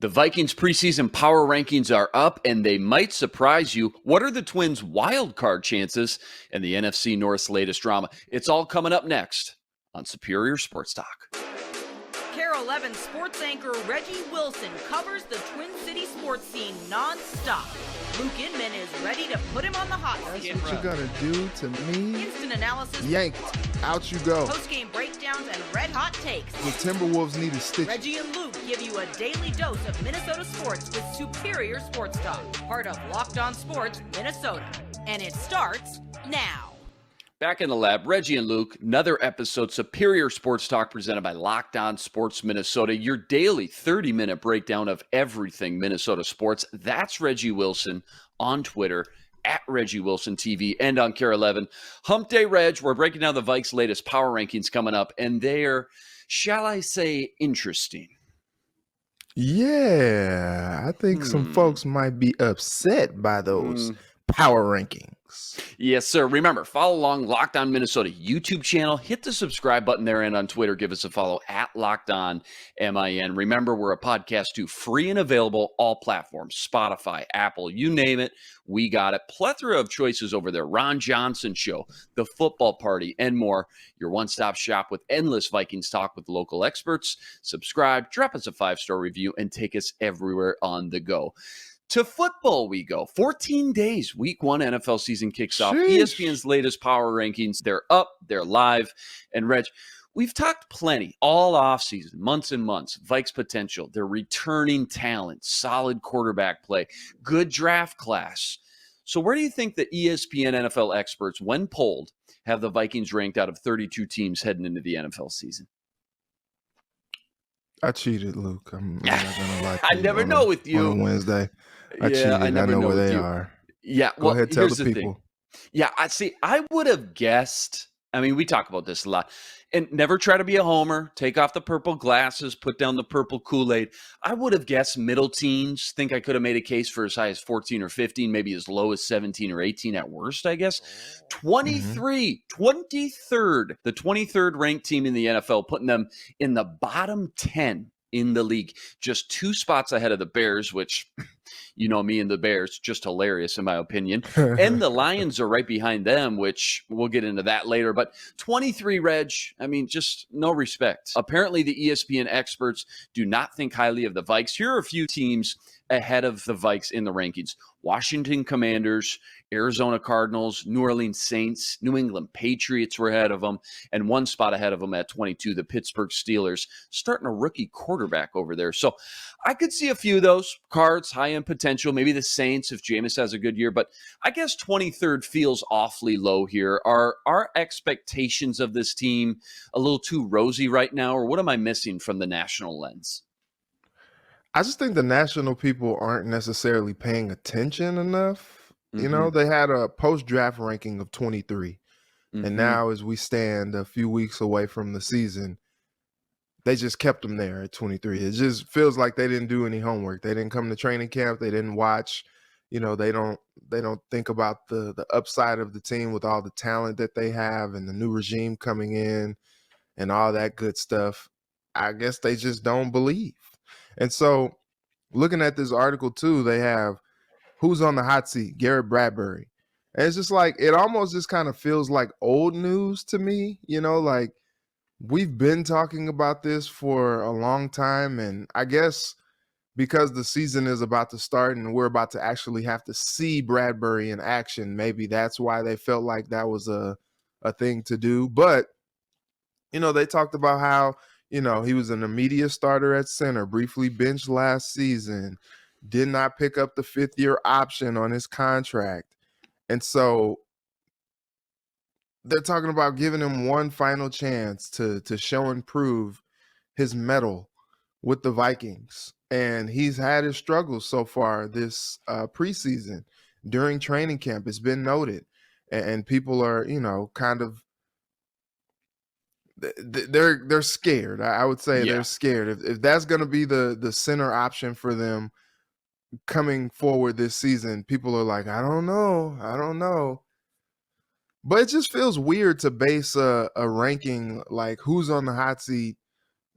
The Vikings preseason power rankings are up, and they might surprise you. What are the Twins' wild card chances and the NFC North's latest drama? It's all coming up next on Superior Sports Talk. KARE 11 sports anchor Reggie Wilson covers the Twin City sports scene nonstop. Luke Inman is ready to put him on the hot seat. That's what you're going to do to me? Instant analysis. Yanked. Out you go. Post-game breakdowns and red hot takes. The Timberwolves need a stitch. Reggie and Luke give you a daily dose of Minnesota sports with Superior Sports Talk. Part of Locked On Sports Minnesota. And it starts now. Back in the lab, Reggie and Luke, another episode, Superior Sports Talk presented by Locked On Sports Minnesota, your daily 30-minute breakdown of everything Minnesota sports. That's Reggie Wilson on Twitter, at Reggie Wilson TV, and on KARE 11. Hump Day Reg, we're breaking down the Vikes' latest power rankings coming up, and they're, shall I say, interesting. Yeah, I think some folks might be upset by those power rankings. Yes, sir. Remember, follow along Locked On Minnesota YouTube channel. Hit the subscribe button there, and on Twitter, give us a follow at Locked On MIN. Remember, we're a podcast too, free and available, all platforms, Spotify, Apple, you name it, we got it. Plethora of choices over there. Ron Johnson Show, The Football Party, and more. Your one-stop shop with endless Vikings talk with local experts. Subscribe, drop us a 5-star review, and take us everywhere on the go. To football we go. 14 days. Week 1 NFL season kicks off. Sheesh. ESPN's latest power rankings. They're up. They're live. And Reg, we've talked plenty all offseason, months and months. Vikes potential. They're returning talent. Solid quarterback play. Good draft class. So where do you think the ESPN NFL experts, when polled, have the Vikings ranked out of 32 teams heading into the NFL season? I cheated, Luke. I'm not going to lie to I you never know with you. on Wednesday. I cheated. I never know where with they you. are. Yeah, Go ahead, tell the people. Yeah, I would have guessed. I mean, we talk about this a lot. And never try to be a homer. Take off the purple glasses. Put down the purple Kool-Aid. I would have guessed middle teens. Think I could have made a case for as high as 14 or 15, maybe as low as 17 or 18 at worst, I guess. 23, 23rd. The 23rd ranked team in the NFL, putting them in the bottom 10 in the league. Just 2 spots ahead of the Bears, which, you know me and the Bears, just hilarious in my opinion. And the Lions are right behind them, which we'll get into that later. But 23, Reg, I mean, just no respect. Apparently the ESPN experts do not think highly of the Vikes. Here are a few teams ahead of the Vikes in the rankings. Washington Commanders, Arizona Cardinals, New Orleans Saints, New England Patriots were ahead of them, and 1 spot ahead of them at 22, the Pittsburgh Steelers, starting a rookie quarterback over there. So I could see a few of those. Cards, high-end potential, maybe the Saints if Jameis has a good year, but I guess 23rd feels awfully low here. Are our expectations of this team a little too rosy right now, or what am I missing from the national lens? I just think the national people aren't necessarily paying attention enough. You know, they had a post-draft ranking of 23. And now as we stand a few weeks away from the season, they just kept them there at 23. It just feels like they didn't do any homework. They didn't come to training camp. They didn't watch. You know, they don't think about the upside of the team with all the talent that they have and the new regime coming in and all that good stuff. I guess they just don't believe. And so looking at this article too, they have who's on the hot seat, Garrett Bradbury. And it's just like, it almost just kind of feels like old news to me, you know, like we've been talking about this for a long time. And I guess because the season is about to start and we're about to actually have to see Bradbury in action, maybe that's why they felt like that was a thing to do. But, you know, they talked about how, you know, he was an immediate starter at center, briefly benched last season, did not pick up the 5th-year option on his contract. And so they're talking about giving him one final chance to show and prove his mettle with the Vikings. And he's had his struggles so far this preseason. During training camp, it's been noted. And people are, you know, kind of, they're scared. I would say they're scared. If that's going to be the center option for them coming forward this season, people are like, I don't know. But it just feels weird to base a ranking like who's on the hot seat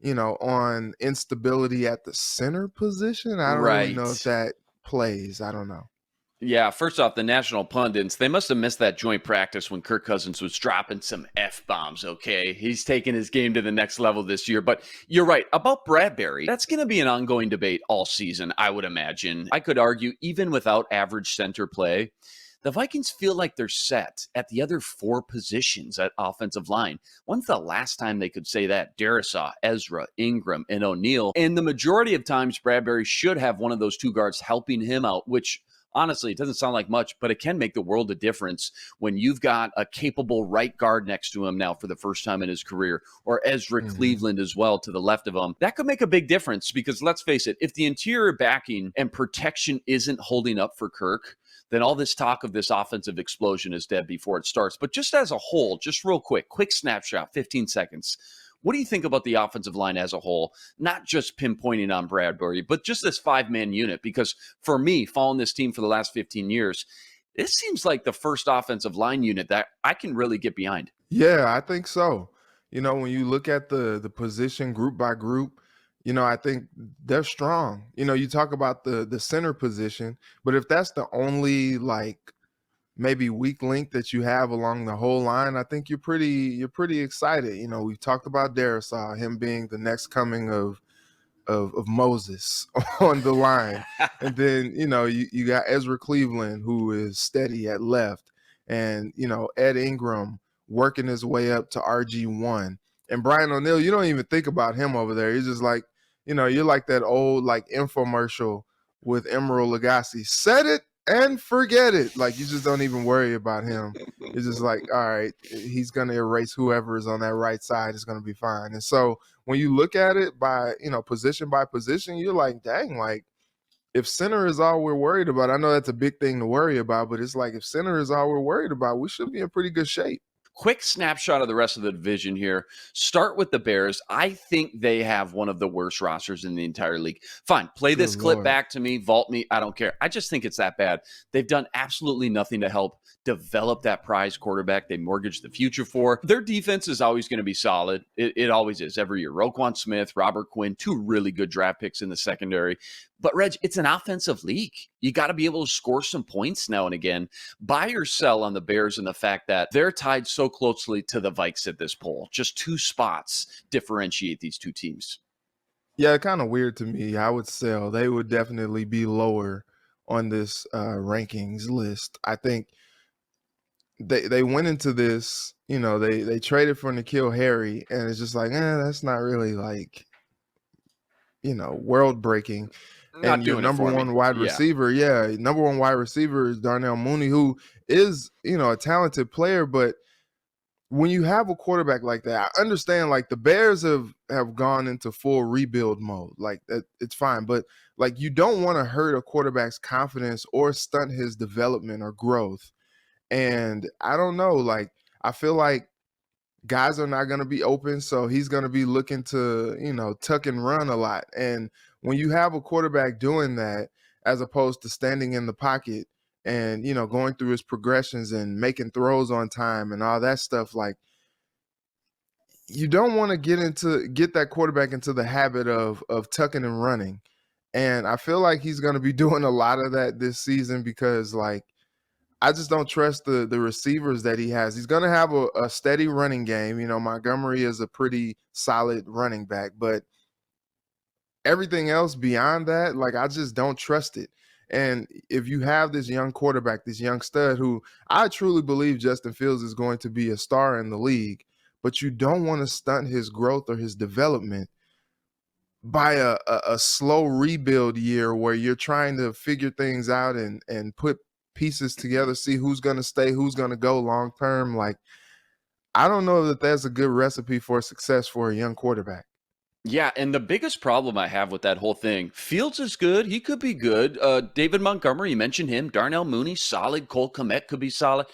on instability at the center position. I don't really know if Right. that plays. I don't know. Yeah, first off, the national pundits, they must have missed that joint practice when Kirk Cousins was dropping some F-bombs, okay? He's taking his game to the next level this year. But you're right, about Bradbury, that's going to be an ongoing debate all season, I would imagine. I could argue, even without average center play, the Vikings feel like they're set at the other 4 positions at offensive line. When's the last time they could say that? Darisaw, Ezra, Ingram, and O'Neal. And the majority of times, Bradbury should have one of those 2 guards helping him out, which honestly, it doesn't sound like much, but it can make the world of difference when you've got a capable right guard next to him now for the first time in his career, or Ezra Cleveland as well to the left of him. That could make a big difference because let's face it, if the interior backing and protection isn't holding up for Kirk, then all this talk of this offensive explosion is dead before it starts. But just as a whole, just real quick snapshot, 15 seconds. What do you think about the offensive line as a whole? Not just pinpointing on Bradbury, but just this 5-man unit. Because for me, following this team for the last 15 years, this seems like the first offensive line unit that I can really get behind. Yeah, I think so. When you look at the position group by group, I think they're strong. You talk about the center position, but if that's the only maybe weak link that you have along the whole line, I think you're pretty excited. We've talked about Darisaw, him being the next coming of Moses on the line. And then, you got Ezra Cleveland, who is steady at left, and, Ed Ingram working his way up to RG1. And Brian O'Neal, you don't even think about him over there. He's just like, you're like that old infomercial with Emerald Lagasse. Set it and forget it. You just don't even worry about him. It's just like, all right, he's going to erase whoever is on that right side. It's going to be fine. And so when you look at it by, position by position, you're like, dang, if center is all we're worried about, I know that's a big thing to worry about, but it's like if center is all we're worried about, we should be in pretty good shape. Quick snapshot of the rest of the division here. Start with the Bears. I think they have one of the worst rosters in the entire league. Fine, play this clip back to me, vault me, I don't care. I just think it's that bad. They've done absolutely nothing to help develop that prize quarterback they mortgaged the future for. Their defense is always going to be solid. It always is every year. Roquan Smith, Robert Quinn, 2 really good draft picks in the secondary. But, Reg, it's an offensive league. You got to be able to score some points now and again. Buy or sell on the Bears and the fact that they're tied so closely to the Vikes at this poll. Just 2 spots differentiate these 2 teams. Yeah, kind of weird to me. I would sell. They would definitely be lower on this rankings list. I think they went into this, they traded for N'Keal Harry, and it's just like, that's not really world breaking. And your number one wide receiver, number one wide receiver is Darnell Mooney, who is, a talented player. But when you have a quarterback like that, I understand the Bears have gone into full rebuild mode. It's fine. But you don't want to hurt a quarterback's confidence or stunt his development or growth. And I don't know, I feel like guys are not going to be open. So he's going to be looking to, tuck and run a lot. And when you have a quarterback doing that, as opposed to standing in the pocket and, going through his progressions and making throws on time and all that stuff, you don't want to get that quarterback into the habit of tucking and running. And I feel like he's going to be doing a lot of that this season because I just don't trust the receivers that he has. He's going to have a steady running game. Montgomery is a pretty solid running back, but everything else beyond that, I just don't trust it. And if you have this young quarterback, this young stud who I truly believe Justin Fields is going to be a star in the league, but you don't want to stunt his growth or his development by a slow rebuild year where you're trying to figure things out and put pieces together, see who's going to stay, who's going to go long term. I don't know that that's a good recipe for success for a young quarterback. Yeah, and the biggest problem I have with that whole thing, Fields is good. He could be good. David Montgomery, you mentioned him. Darnell Mooney, solid. Cole Kmet could be solid.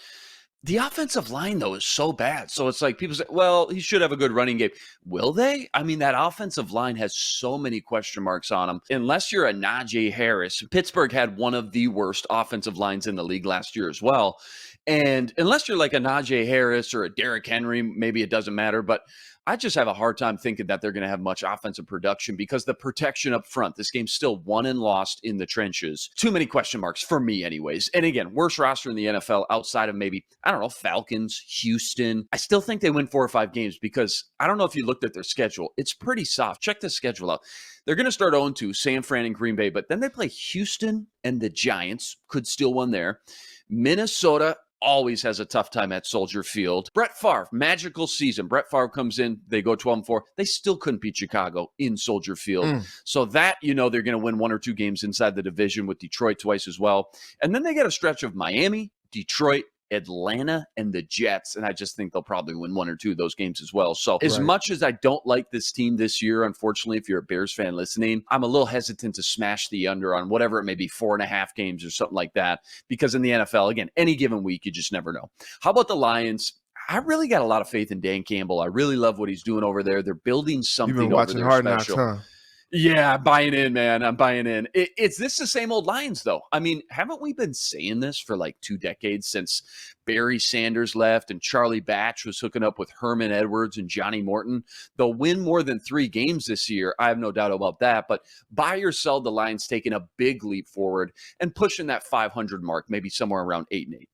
The offensive line, though, is so bad. So it's like people say, well, he should have a good running game. Will they? I mean, that offensive line has so many question marks on them. Unless you're a Najee Harris, Pittsburgh had one of the worst offensive lines in the league last year as well. And unless you're like a Najee Harris or a Derrick Henry, maybe it doesn't matter. But I just have a hard time thinking that they're going to have much offensive production because the protection up front, this game's still won and lost in the trenches. Too many question marks for me anyways. And again, worst roster in the NFL outside of maybe, I don't know, Falcons, Houston. I still think they win 4 or 5 games because I don't know if you looked at their schedule. It's pretty soft. Check the schedule out. They're going to start 0-2, San Fran and Green Bay, but then they play Houston and the Giants. Could still win there. Minnesota always has a tough time at Soldier Field. Brett Favre, magical season. Brett Favre comes in, they go 12-4. They still couldn't beat Chicago in Soldier Field. So that, they're going to win 1 or 2 games inside the division with Detroit twice as well. And then they get a stretch of Miami, Detroit, Atlanta, and the Jets. And I just think they'll probably win 1 or 2 of those games as well. So as much as I don't like this team this year, unfortunately, if you're a Bears fan listening, I'm a little hesitant to smash the under on whatever it may be, 4.5 games or something like that. Because in the NFL, again, any given week, you just never know. How about the Lions? I really got a lot of faith in Dan Campbell. I really love what he's doing over there. They're building something You've been watching over there Hard special. Knocks, huh? Yeah, I'm buying in, man. I'm buying in. It's this the same old Lions, though. I mean, haven't we been saying this for like 2 decades since Barry Sanders left and Charlie Batch was hooking up with Herman Edwards and Johnny Morton? They'll win more than 3 games this year. I have no doubt about that. But buy or sell, the Lions taking a big leap forward and pushing that 500 mark, maybe somewhere around 8-8.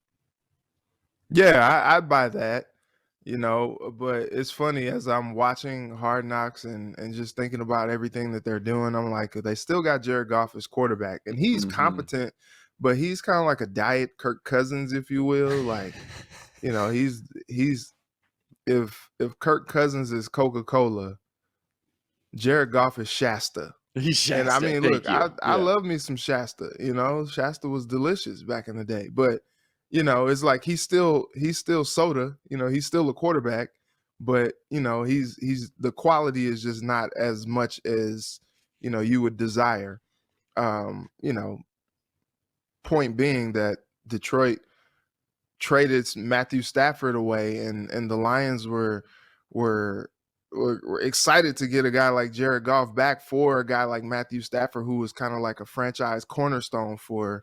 Yeah, I'd buy that. But it's funny as I'm watching Hard Knocks and just thinking about everything that they're doing, I'm like, they still got Jared Goff as quarterback, and he's competent, but he's kind of like a diet Kirk Cousins, if you will. Like, he's if Kirk Cousins is Coca-Cola, Jared Goff is Shasta. He's Shasta. And I mean, look, I Yeah. love me some Shasta. Shasta was delicious back in the day, but it's like he's still soda. He's still a quarterback, but he's the quality is just not as much as you would desire. Point being that Detroit traded Matthew Stafford away, and the Lions were excited to get a guy like Jared Goff back for a guy like Matthew Stafford, who was kind of like a franchise cornerstone for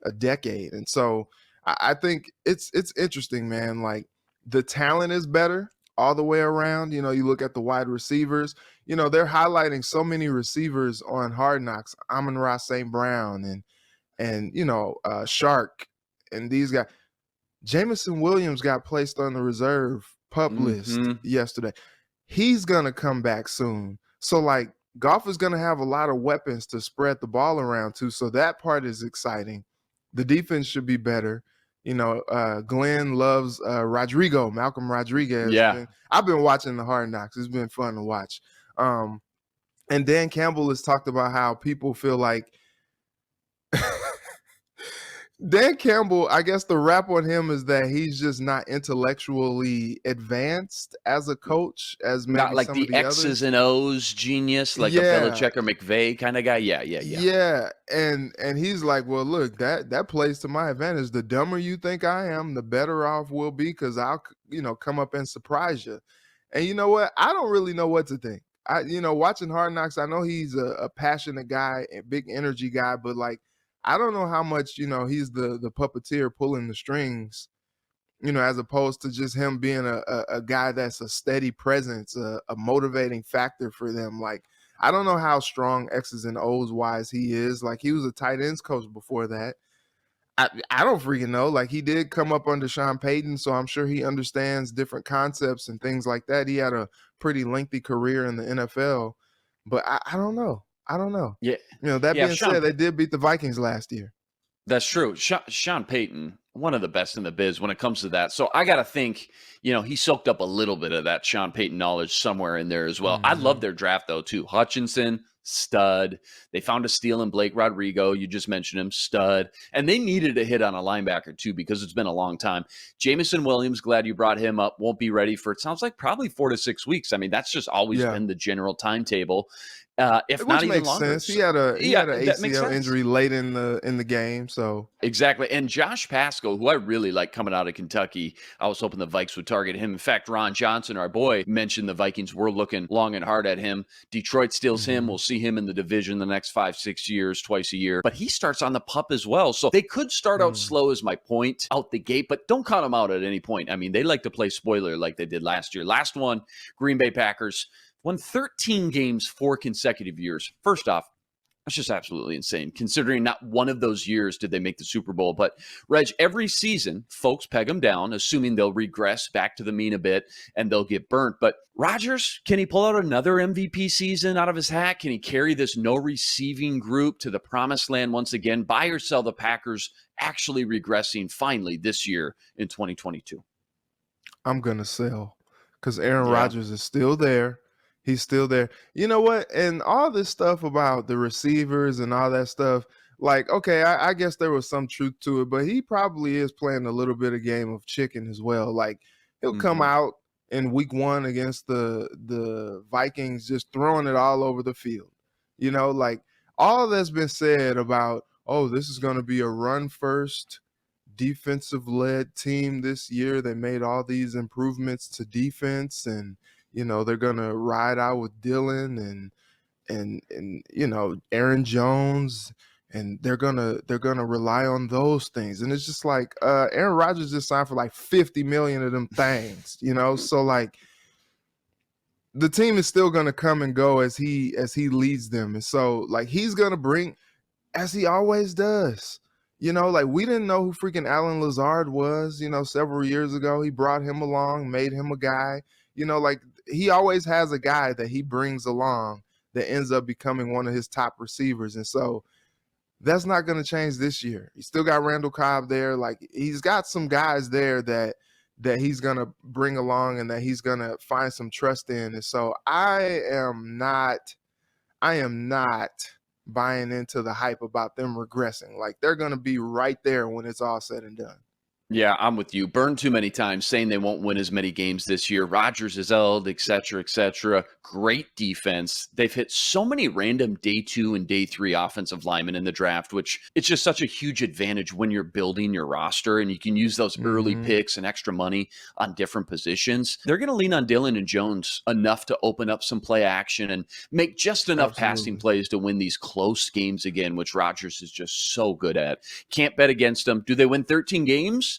a decade. And so I think it's interesting, man. Like, the talent is better all the way around. You look at the wide receivers, they're highlighting so many receivers on Hard Knocks, Amon-Ra St. Brown and Shark and these guys. Jameson Williams got placed on the reserve PUP list yesterday. He's going to come back soon. So, like, Goff is going to have a lot of weapons to spread the ball around to. So that part is exciting. The defense should be better. Glenn loves Malcolm Rodriguez. Yeah. I've been watching the Hard Knocks. It's been fun to watch. And Dan Campbell has talked about how people feel like Dan Campbell, I guess the rap on him is that he's just not intellectually advanced as a coach, as maybe not like some the of the X's others. and O's genius, like a Belichick or McVay kind of guy. Yeah. Yeah, and he's like, well, look, that plays to my advantage. The dumber you think I am, the better off we'll be, because I'll come up and surprise you. And you know what? I don't really know what to think. Watching Hard Knocks, I know he's a passionate guy, a big energy guy, but like, I don't know how much, he's the puppeteer pulling the strings, as opposed to just him being a guy that's a steady presence, a motivating factor for them. Like, I don't know how strong X's and O's wise he is. Like, he was a tight ends coach before that. I don't freaking know. Like, he did come up under Sean Payton, so I'm sure he understands different concepts and things like that. He had a pretty lengthy career in the NFL, but I don't know. Yeah. That being said, they did beat the Vikings last year. That's true. Sean Payton, one of the best in the biz when it comes to that. So I got to think, he soaked up a little bit of that Sean Payton knowledge somewhere in there as well. I love their draft, though, too. Hutchinson, stud. They found a steal in Blake Rodrigo. You just mentioned him, stud. And they needed a hit on a linebacker, too, because it's been a long time. Jameson Williams, glad you brought him up, won't be ready for, it sounds like, probably 4 to 6 weeks. I mean, that's just always been the general timetable. if not Which even makes longer. sense. He So, had a yeah, that makes ACL sense. injury late in the game, so Exactly. And Josh Pascal, who I really like coming out of Kentucky, I was hoping the Vikes would target him. In fact, Ron Johnson, our boy, mentioned the Vikings were looking long and hard at him. Detroit steals him. We'll see him in the division the next 5-6 years, twice a year. But he starts on the pup as well. So they could start out slow, is my point, out the gate, but don't count them out at any point. I mean, they like to play spoiler like they did last year. Last one, Green Bay Packers won 13 games 4 consecutive years. First off, that's just absolutely insane, considering not one of those years did they make the Super Bowl. But, Reg, every season, folks peg them down, assuming they'll regress back to the mean a bit and they'll get burnt. But Rodgers, can he pull out another MVP season out of his hat? Can he carry this no receiving group to the promised land once again? Buy or sell the Packers actually regressing finally this year in 2022? I'm gonna sell because Aaron Yeah. Rodgers is still there. He's still there. You know what? And all this stuff about the receivers and all that stuff, like, okay, I guess there was some truth to it, but he probably is playing a little bit of game of chicken as well. Like, he'll come out in week 1 against the Vikings just throwing it all over the field. You know, like all that's been said about, oh, this is going to be a run first defensive led team this year. They made all these improvements to defense, and they're gonna ride out with Dylan and Aaron Jones, and they're gonna rely on those things. And it's just like Aaron Rodgers just signed for like 50 million of them things, so like the team is still gonna come and go as he leads them. And so like he's gonna bring, as he always does. Like we didn't know who freaking Alan Lazard was, several years ago. He brought him along, made him a guy. Like he always has a guy that he brings along that ends up becoming one of his top receivers. And so that's not going to change this year. He's still got Randall Cobb there. Like he's got some guys there that he's going to bring along and that he's going to find some trust in. And so I am not buying into the hype about them regressing. Like they're going to be right there when it's all said and done. Yeah, I'm with you. Burned too many times, saying they won't win as many games this year. Rodgers is old, et cetera, et cetera. Great defense. They've hit so many random day 2 and day 3 offensive linemen in the draft, which it's just such a huge advantage when you're building your roster and you can use those early picks and extra money on different positions. They're going to lean on Dylan and Jones enough to open up some play action and make just enough passing plays to win these close games again, which Rodgers is just so good at. Can't bet against them. Do they win 13 games?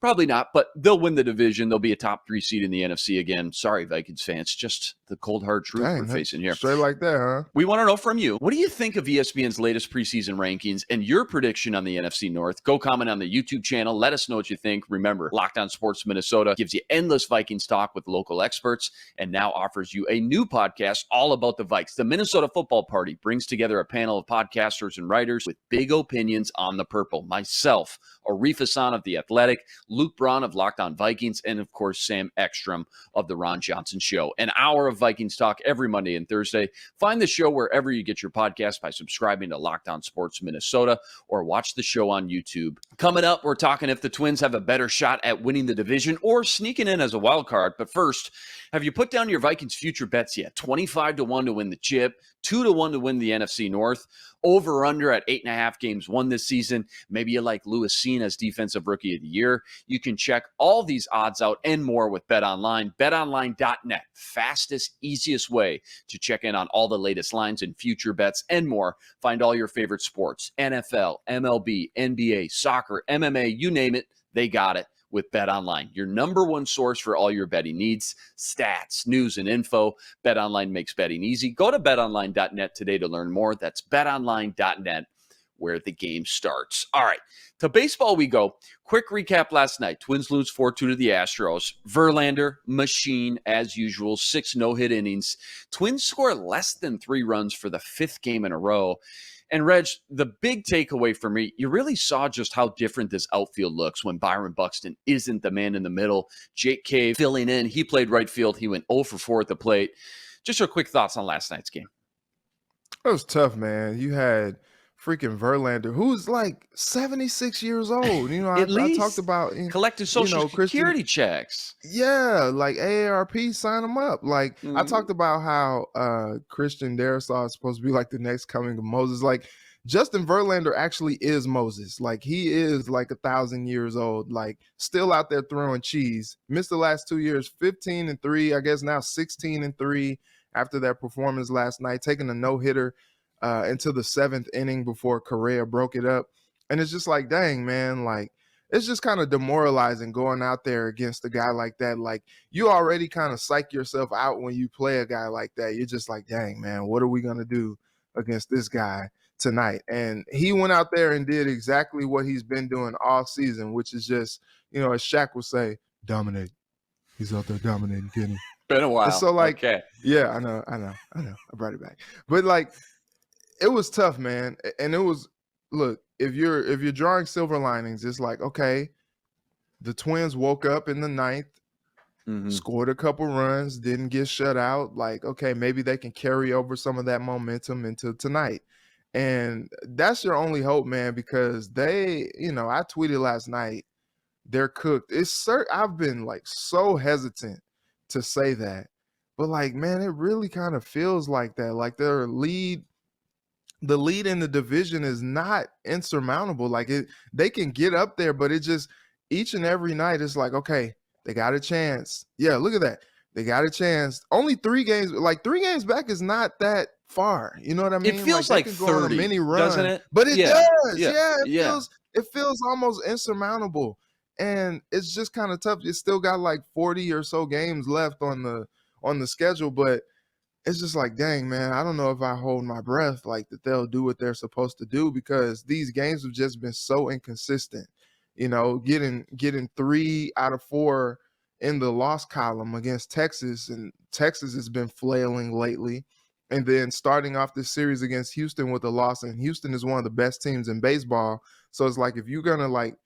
Probably not, but they'll win the division. They'll be a top 3 seed in the NFC again. Sorry, Vikings fans. Just the cold, hard truth we're facing here. Straight like that, huh? We want to know from you. What do you think of ESPN's latest preseason rankings and your prediction on the NFC North? Go comment on the YouTube channel. Let us know what you think. Remember, Locked On Sports Minnesota gives you endless Vikings talk with local experts and now offers you a new podcast all about the Vikes. The Minnesota Football Party brings together a panel of podcasters and writers with big opinions on the purple. Myself, Arif Hassan of The Athletic, Luke Braun of Locked On Vikings, and of course, Sam Ekstrom of The Ron Johnson Show. An hour of Vikings talk every Monday and Thursday. Find the show wherever you get your podcast by subscribing to Locked On Sports Minnesota or watch the show on YouTube. Coming up, we're talking if the Twins have a better shot at winning the division or sneaking in as a wild card. But first, have you put down your Vikings future bets yet? 25-1 to win the chip, 2-1 to win the NFC North, over under at 8.5 games won this season. Maybe you like Lewis Cine as Defensive Rookie of the Year. You can check all these odds out and more with BetOnline. BetOnline.net, fastest, easiest way to check in on all the latest lines and future bets and more. Find all your favorite sports, NFL, MLB, NBA, soccer, MMA, you name it, they got it with BetOnline, your number one source for all your betting needs, stats, news, and info. BetOnline makes betting easy. Go to betonline.net today to learn more. That's betonline.net, where the game starts. All right, to baseball we go. Quick recap last night. Twins lose 4-2 to the Astros. Verlander, machine, as usual, 6 no-hit innings. Twins score less than 3 runs for the 5th game in a row. And Reg, the big takeaway for me, you really saw just how different this outfield looks when Byron Buxton isn't the man in the middle. Jake Cave filling in. He played right field. He went 0 for 4 at the plate. Just your quick thoughts on last night's game. It was tough, man. You had freaking Verlander, who's like 76 years old. At I talked least about, collecting Social Christian. Security checks. Yeah, like AARP, sign him up. Like I talked about how Christian Darrisaw is supposed to be like the next coming of Moses. Like Justin Verlander actually is Moses. Like he is like 1,000 years old. Like still out there throwing cheese. Missed the last 2 years, 15-3. I guess now 16-3 after that performance last night, taking a no-hitter into the 7th inning before Correa broke it up. And it's just like, dang, man, like it's just kind of demoralizing going out there against a guy like that. Like you already kind of psych yourself out when you play a guy like that. You're just like, dang, man, what are we going to do against this guy tonight? And he went out there and did exactly what he's been doing all season, which is just, as Shaq would say, dominate. He's out there dominating, Kenny. Been a while. And so like, okay. Yeah, I know. I brought it back. But like, it was tough, man. And it was, look, if you're drawing silver linings, it's like, okay, the Twins woke up in the 9th, scored a couple runs, didn't get shut out. Like, okay, maybe they can carry over some of that momentum into tonight. And that's your only hope, man, because they, I tweeted last night, they're cooked. I've been like so hesitant to say that, but like, man, it really kind of feels like that. Like the lead in the division is not insurmountable. Like they can get up there, but it just each and every night it's like, okay, they got a chance. Yeah, look at that. They got a chance. Only 3 games, like 3 games back is not that far. You know what I mean? It feels like 30, go on a mini run, doesn't it? But it does. Yeah. It feels almost insurmountable. And it's just kind of tough. You still got like 40 or so games left on the schedule, but it's just like, dang, man, I don't know if I hold my breath like that they'll do what they're supposed to do, because these games have just been so inconsistent. Getting 3 out of 4 in the loss column against Texas, and Texas has been flailing lately. And then starting off this series against Houston with a loss, and Houston is one of the best teams in baseball. So it's like, if you're going to like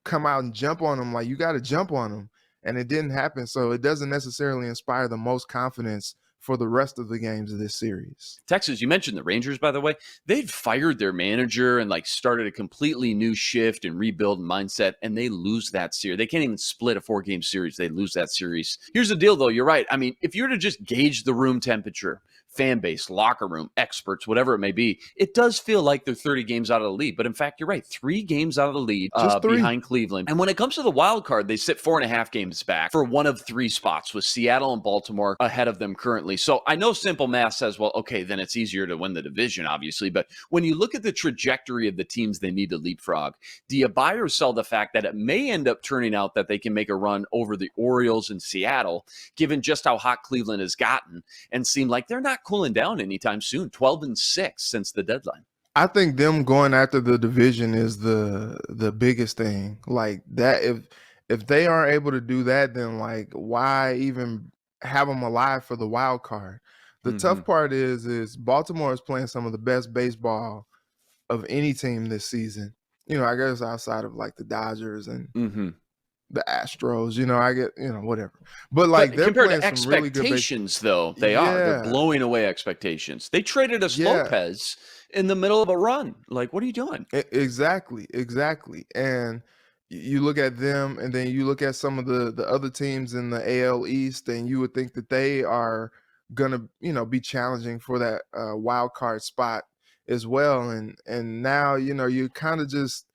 come out and jump on them, like you got to jump on them. And it didn't happen. So it doesn't necessarily inspire the most confidence for the rest of the games of this series. Texas, you mentioned the Rangers, by the way. They'd fired their manager and like started a completely new shift and rebuild mindset, and they lose that series. They can't even split a 4-game series. They lose that series. Here's the deal, though. You're right. I mean, if you were to just gauge the room temperature, fan base, locker room, experts, whatever it may be, it does feel like they're 30 games out of the lead. But in fact, you're right. 3 games out of the lead behind Cleveland. And when it comes to the wild card, they sit 4.5 games back for one of 3 spots, with Seattle and Baltimore ahead of them currently. So I know simple math says, well, okay, then it's easier to win the division, obviously. But when you look at the trajectory of the teams they need to leapfrog, do you buy or sell the fact that it may end up turning out that they can make a run over the Orioles and Seattle, given just how hot Cleveland has gotten, and seem like they're not cooling down anytime soon? 12-6 since the deadline. I think them going after the division is the biggest thing. Like that, if they aren't able to do that, then like why even have them alive for the wild card? The tough part is Baltimore is playing some of the best baseball of any team this season. I guess outside of like the Dodgers and the Astros, I get, whatever. But like they're compared playing to some really good expectations, though, they're blowing away expectations. They traded us Lopez in the middle of a run. Like, what are you doing? Exactly. And you look at them, and then you look at some of the other teams in the AL East, and you would think that they are gonna, be challenging for that wild card spot as well. And now, you kind of just,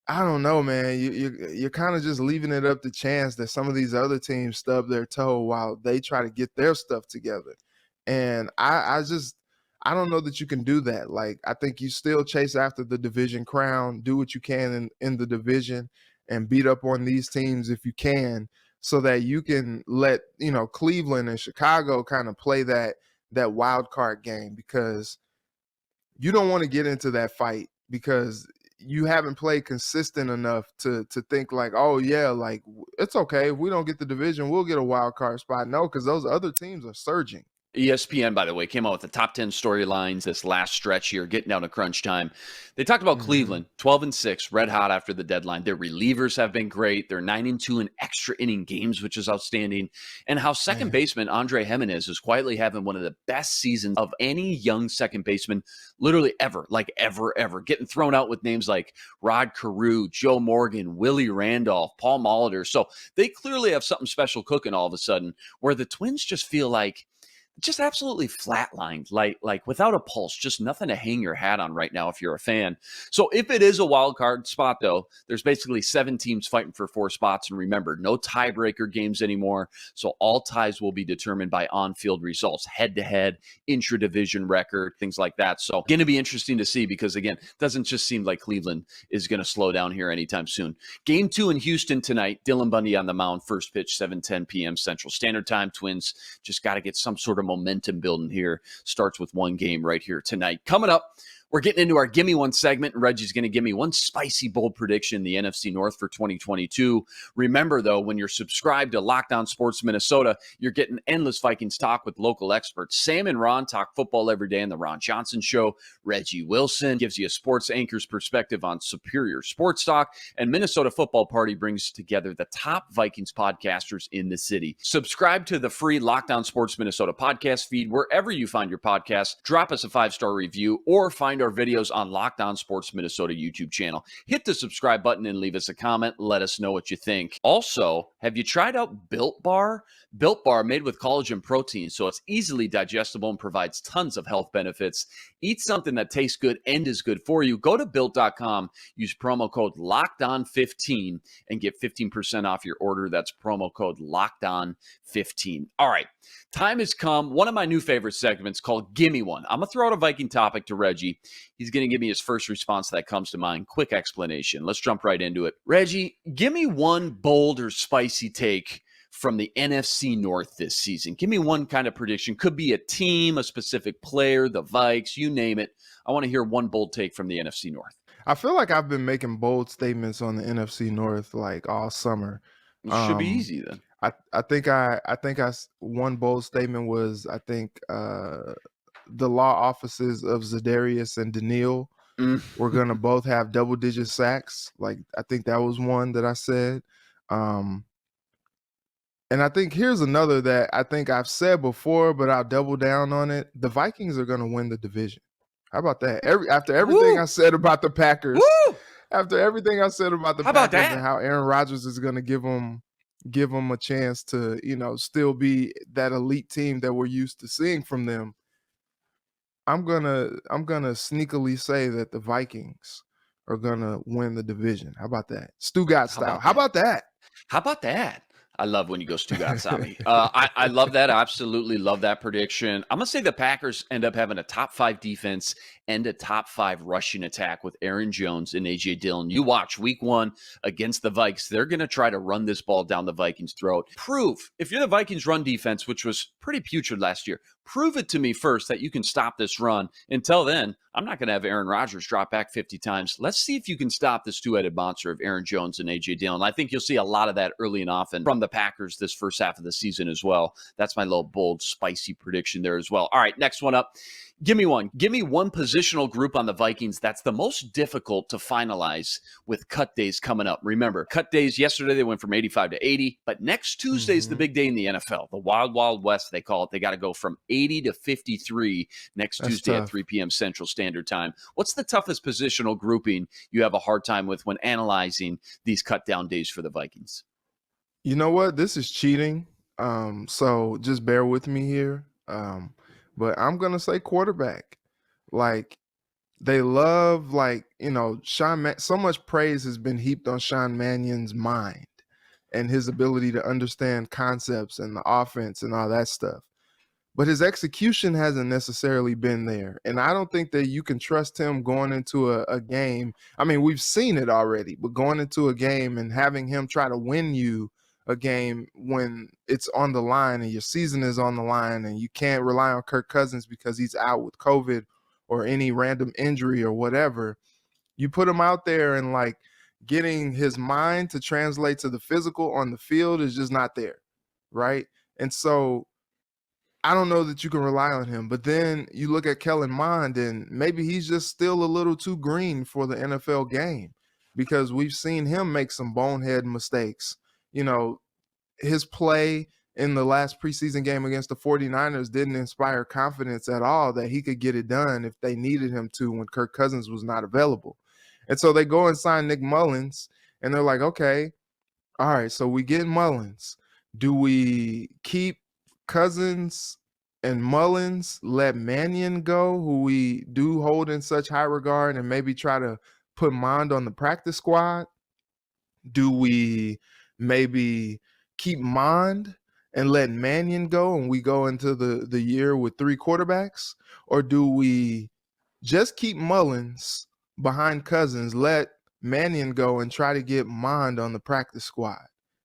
I don't know, man. You're kind of just leaving it up to chance that some of these other teams stub their toe while they try to get their stuff together. And I don't know that you can do that. Like, I think you still chase after the division crown, do what you can in the division, and beat up on these teams if you can, so that you can let, Cleveland and Chicago kind of play that wild card game, because you don't want to get into that fight because you haven't played consistent enough to think like, oh yeah, like it's okay if we don't get the division, we'll get a wild card spot. No, because those other teams are surging. ESPN, by the way, came out with the top 10 storylines this last stretch here, getting down to crunch time. They talked about Cleveland, 12-6, red hot after the deadline. Their relievers have been great. They're 9-2 in extra inning games, which is outstanding. And how second baseman Andre Jimenez is quietly having one of the best seasons of any young second baseman, literally ever, like ever. Getting thrown out with names like Rod Carew, Joe Morgan, Willie Randolph, Paul Molitor. So they clearly have something special cooking all of a sudden, where the Twins just feel like just absolutely flatlined, like without a pulse, just nothing to hang your hat on right now if you're a fan. So if it is a wild card spot, though, there's basically 7 teams fighting for 4 spots. And remember, no tiebreaker games anymore. So all ties will be determined by on-field results, head-to-head, intra-division record, things like that. So going to be interesting to see because, again, it doesn't just seem like Cleveland is going to slow down here anytime soon. Game 2 in Houston tonight, Dylan Bundy on the mound, first pitch, 7:10 p.m. Central Standard Time. Twins just got to get some sort of momentum building here. Starts with one game right here tonight. Coming up, we're getting into our Gimme One segment, and Reggie's going to give me one spicy, bold prediction in the NFC North for 2022. Remember, though, when you're subscribed to Locked On Sports Minnesota, you're getting endless Vikings talk with local experts. Sam and Ron talk football every day on The Ron Johnson Show. Reggie Wilson gives you a sports anchor's perspective on superior sports talk, and Minnesota Football Party brings together the top Vikings podcasters in the city. Subscribe to the free Locked On Sports Minnesota podcast feed wherever you find your podcasts. Drop us a 5-star review or find our videos on Locked On Sports Minnesota YouTube channel. Hit the subscribe button and leave us a comment. Let us know what you think. Also, have you tried out Built Bar? Built Bar made with collagen protein, so it's easily digestible and provides tons of health benefits. Eat something that tastes good and is good for you. Go to Built.com, use promo code LOCKEDON15 and get 15% off your order. That's promo code LOCKEDON15. All right, time has come. One of my new favorite segments called Gimme One. I'm going to throw out a Viking topic to Reggie. He's going to give me his first response that comes to mind. Quick explanation. Let's jump right into it. Reggie, give me one bold or spicy take from the NFC North this season. Give me one kind of prediction. Could be a team, a specific player, the Vikes, you name it. I want to hear one bold take from the NFC North. I feel like I've been making bold statements on the NFC North like all summer. It should be easy then. I think one bold statement was the law offices of Za'Darius and Daniil were going to both have double-digit sacks. Like, I think that was one that I said. And I think here's another that I think I've said before, but I'll double down on it. The Vikings are going to win the division. How about that? After everything I said about the Packers, after everything I said about the Packers and how Aaron Rodgers is going to give them a chance to, still be that elite team that we're used to seeing from them, I'm gonna sneakily say that the Vikings are gonna win the division. How about that? Stugat style. How about that? How about that? I love when you go Stugatz on me. I love that. I absolutely love that prediction. I'm going to say the Packers end up having a top 5 defense and a top 5 rushing attack with Aaron Jones and A.J. Dillon. You watch week 1 against the Vikes. They're going to try to run this ball down the Vikings' throat. Prove, if you're the Vikings' run defense, which was pretty putrid last year, prove it to me first that you can stop this run. Until then, I'm not going to have Aaron Rodgers drop back 50 times. Let's see if you can stop this two-headed monster of Aaron Jones and A.J. Dillon. I think you'll see a lot of that early and often from the Packers this first half of the season as well. That's my little bold, spicy prediction there as well. All right, next one up. Give me one. Give me one positional group on the Vikings that's the most difficult to finalize with cut days coming up. Remember, cut days yesterday, they went from 85 to 80, but next Tuesday is the big day in the NFL. The Wild Wild West, they call it. They got to go from 80 to 53 next Tuesday at 3 p.m. Central Standard Time. What's the toughest positional grouping you have a hard time with when analyzing these cut down days for the Vikings? You know what? This is cheating. So just bear with me here. But I'm going to say quarterback. Like, they love, so much praise has been heaped on Sean Mannion's mind and his ability to understand concepts and the offense and all that stuff. But his execution hasn't necessarily been there. And I don't think that you can trust him going into a game. I mean, we've seen it already, but going into a game and having him try to win you a game when it's on the line and your season is on the line and you can't rely on Kirk Cousins because he's out with COVID or any random injury or whatever, you put him out there and getting his mind to translate to the physical on the field is just not there, right? And so I don't know that you can rely on him. But then you look at Kellen Mond, and maybe he's just still a little too green for the NFL game, because we've seen him make some bonehead mistakes. His play in the last preseason game against the 49ers didn't inspire confidence at all that he could get it done if they needed him to when Kirk Cousins was not available. And so they go and sign Nick Mullins, and they're like, okay, all right, so we get Mullins. Do we keep Cousins and Mullins, let Mannion go, who we do hold in such high regard, and maybe try to put Mond on the practice squad? Do we maybe keep Mond and let Mannion go, and we go into the year with 3 quarterbacks? Or do we just keep Mullins behind Cousins, let Mannion go, and try to get Mond on the practice squad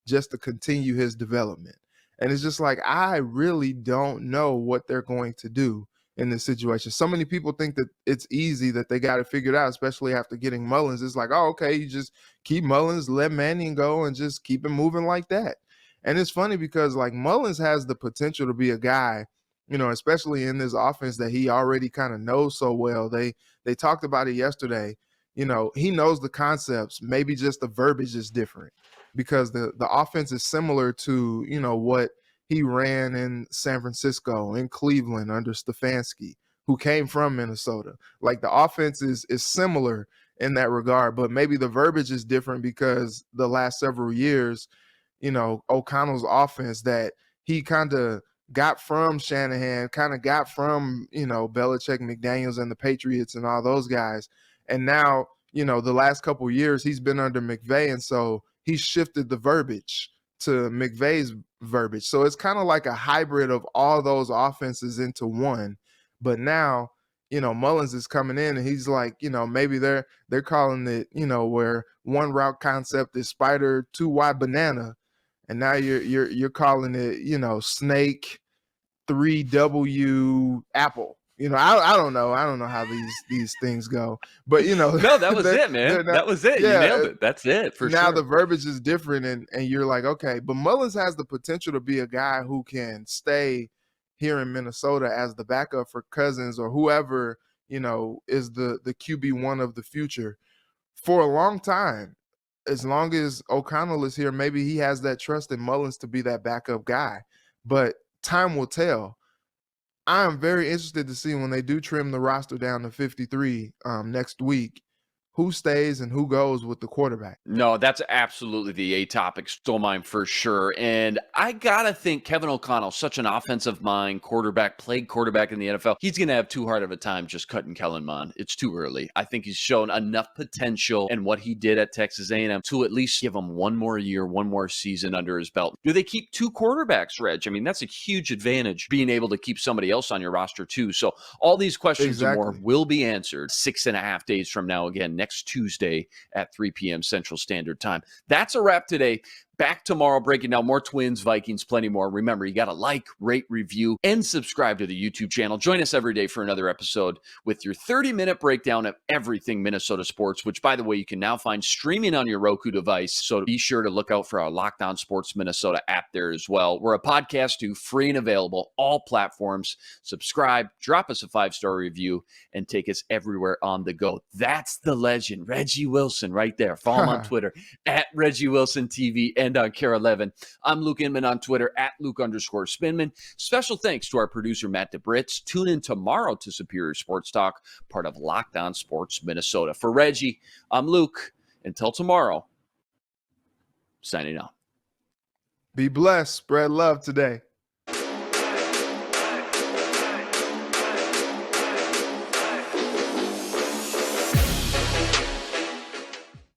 just to continue his development? And it's just like, I really don't know what they're going to do in this situation. So many people think that it's easy, that they got it figured out, especially after getting Mullins. It's like, oh, okay, you just keep Mullins, let Mannion go, and just keep it moving like that. And it's funny because like Mullins has the potential to be a guy, especially in this offense that he already kind of knows so well. They talked about it yesterday. He knows the concepts, maybe just the verbiage is different, because the offense is similar to, what he ran in San Francisco, in Cleveland under Stefanski, who came from Minnesota. Like, the offense is similar in that regard, but maybe the verbiage is different because the last several years, O'Connell's offense that he kind of got from Shanahan, kind of got from, Belichick, McDaniels, and the Patriots and all those guys. And now, the last couple of years he's been under McVay, and so he shifted the verbiage to McVay's verbiage. So it's kind of like a hybrid of all those offenses into one. But now, Mullins is coming in, and he's like, maybe they're calling it, where one route concept is spider, 2 wide banana, and now you're calling it, snake, 3W apple. I don't know. I don't know how these things go, but no, that was it, man. That was it. Yeah, you nailed it. That's it for now sure. The verbiage is different, and you're like, okay, but Mullins has the potential to be a guy who can stay here in Minnesota as the backup for Cousins or whoever, is the QB1 of the future for a long time. As long as O'Connell is here, maybe he has that trust in Mullins to be that backup guy, but time will tell. I am very interested to see when they do trim the roster down to 53 next week, who stays and who goes with the quarterback. No, that's absolutely the A topic. Stole mine for sure. And I got to think Kevin O'Connell, such an offensive mind quarterback, played quarterback in the NFL. He's going to have too hard of a time just cutting Kellen Mond. It's too early. I think he's shown enough potential and what he did at Texas A&M to at least give him one more year, one more season under his belt. Do they keep 2 quarterbacks, Reg? I mean, that's a huge advantage, being able to keep somebody else on your roster too. So all these questions and more will be answered 6.5 days from now, again, next Tuesday at 3 p.m. Central Standard Time. That's a wrap today. Back tomorrow, breaking down more Twins, Vikings, plenty more. Remember, you got to like, rate, review, and subscribe to the YouTube channel. Join us every day for another episode with your 30-minute breakdown of everything Minnesota sports, which, by the way, you can now find streaming on your Roku device. So be sure to look out for our Locked On Sports Minnesota app there as well. We're a podcast too, free and available, all platforms. Subscribe, drop us a 5-star review, and take us everywhere on the go. That's the legend, Reggie Wilson, right there. Follow him on Twitter at Reggie Wilson TV and on KARE11. I'm Luke Inman on Twitter at Luke_Spinman. Special thanks to our producer, Matt DeBritz. Tune in tomorrow to Superior Sports Talk, part of Locked On Sports Minnesota. For Reggie, I'm Luke. Until tomorrow, signing out. Be blessed. Spread love today.